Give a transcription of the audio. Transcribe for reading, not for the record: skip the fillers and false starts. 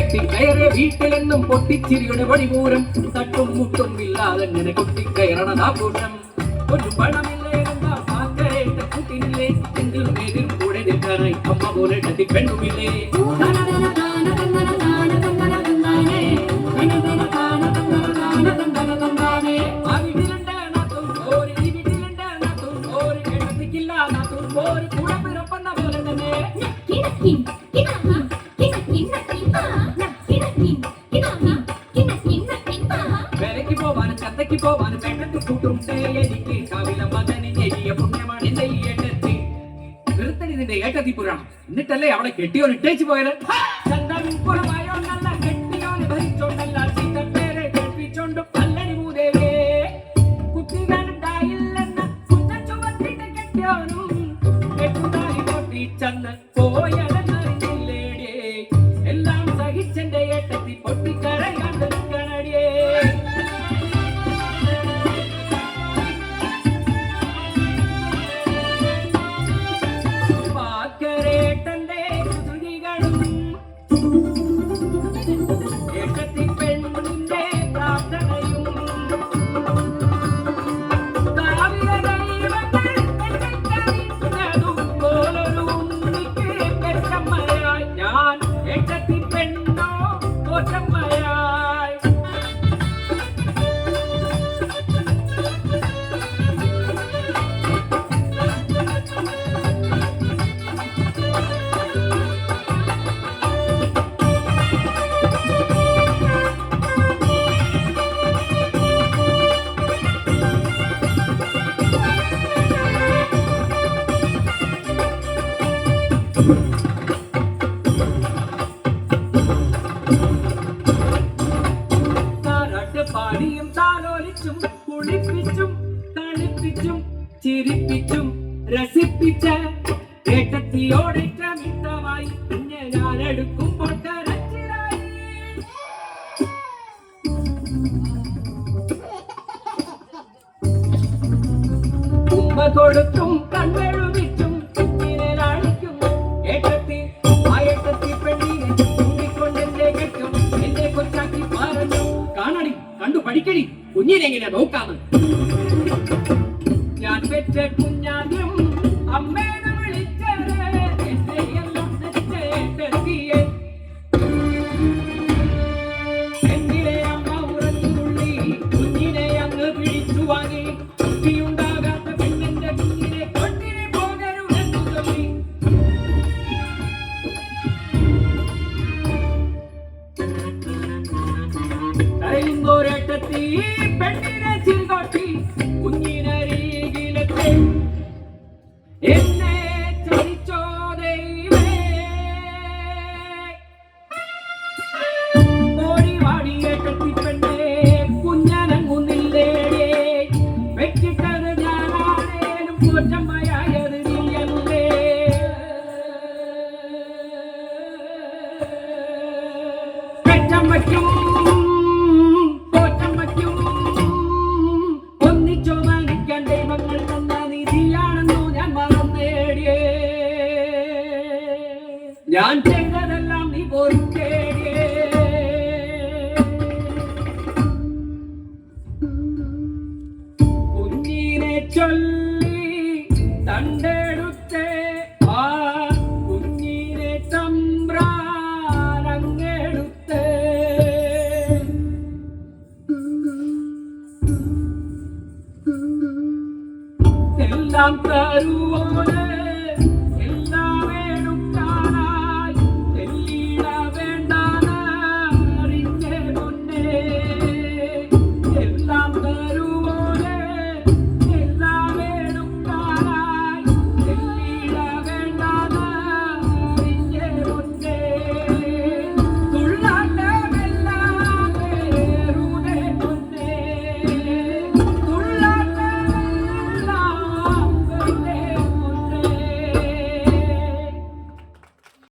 കയറിയ വീട്ടിലെന്നും പൊട്ടിച്ചിരിയുടെ വഴിപൂരം തട്ടും മുട്ടും ഇല്ലാതെങ്ങനെ കൊട്ടിക്കയറണതാഘോഷം ഒരു പണമില്ലേ എന്താ പാക്കരേട്ട കൂട്ടിനില്ലേ എങ്കിലും ഏതിൽ കൂടെ നിൽക്കാനായി അമ്മ പോലെ ഡി പെണ്ണുമില്ലേ ആ വീട്ടിലുണ്ടാകും ഓര് ഈ വീട്ടിലുണ്ടാകും ഓര് കിടത്തിക്കില്ലാതും ഓര് കൂടെ പിറപ്പുന്ന പോലെ തന്നെ വേലയ്ക്ക് പോവാനും ചന്തയ്ക്ക് പോവാനും വേണ്ടത് കൂട്ടുണ്ടേ എനിക്ക് കാവില മകന് എരിയ പുണ്യമാണ് എന്റെ ഈ ഏട്ടത്തി നിർത്തണി നിന്റെ ഏട്ടത്തി പുരാണം എന്നിട്ടല്ലേ അവളെ കെട്ടിയോൻ ഇട്ടേച്ചു പോയത് ചന്തമിപ്പുറമായോ നല്ല കെട്ടിയോനെ ഭരിച്ചോണ്ടല്ല ചീത്തപ്പേരെ കേൾപ്പിച്ചോണ്ടും പല്ലനി മൂതേവേ കുട്ടികളുണ്ടായില്ലെന്ന കുറ്റ ചുമത്തിട്ട് കെട്ടിയോനും കെട്ടുതായി പൊട്ടി ചന്ന് പോയതെന്നറിഞ്ഞില്ലേടിയേ എല്ലാം സഹിച്ചെന്റെ ഏട്ടത്തി പൊട്ടിക്കരയാണ്ട് നിൽക്കണടിയേ പാക്കരേട്ടന്റെ സ്തുതികളും ഏട്ടത്തി പെണ്ണിന്റെ പ്രാർത്ഥനയും കാവില ദൈവങ്ങൾ പോലൊരു ഉണ്ണിക്ക് പെറ്റമ്മയായി ഞാൻ ഏട്ടത്തി പെണ്ണോ പോറ്റമ്മയായി പാടിയും താലോലിച്ചും കുളിപ്പിച്ചും തണുപ്പിച്ചും ചിരിപ്പിച്ചും രസിപ്പിച്ച ഏട്ടത്തിയോടേറ്റ മിത്തമായി പിന്നെ ഞാൻ എടുക്കുമ്പോൾ കരച്ചിലായി ഉമ്മ കൊടുത്തും കണ്ണെഴുതിച്ചും കുഞ്ഞിനെ ലാളിക്കും ഏട്ടത്തി ആ ഏട്ടത്തി പെണ്ണിനെ ചൂണ്ടിക്കൊണ്ടെന്റെ കെട്ടും എന്നെ കൊച്ചാക്കി പറഞ്ഞു കാണടി കണ്ടു പഠിക്കടി കുഞ്ഞിനെ എങ്ങനെ നോക്കാന്ന് ഞാൻ പെറ്റ കുഞ്ഞാദ്യം അമ്മേനെ വിളിച്ചത് എന്നെയെല്ലാം തെറ്റേട്ടെത്തിയേ എന്നിലെ അമ്മ ഉറഞ്ഞുള്ളി കുഞ്ഞിനെ അങ്ങ് പിടിച്ചു വാങ്ങി കുട്ടിയുണ്ടാകാത്ത പെണ്ണിന്റെ കുഞ്ഞിനെ കൊണ്ടിനെ പോകരുതെന്നു ചൊല്ലി കരയുന്നോരേട്ടത്തി പെണ്ണിനെ ചിരികൊട്ടി കുഞ്ഞിനരികിലെത്തി എന്നെ ചതിച്ചോ ദൈവമേ ഓടി വാടി ഏട്ടത്തി പെണ്ണെ കുഞ്ഞനങ്ങുന്നില്ലേടേ വെച്ചിട്ടത് ഞാനാണേലും പോറ്റമ്മയായത് നീയല്ലേ പെറ്റമ്മയ്ക്കും ഞാൻ ചെയ്തതെല്ലാം നീ പൊറുക്കേടിയേ കുഞ്ഞിനെ ചൊല്ലി തന്റെ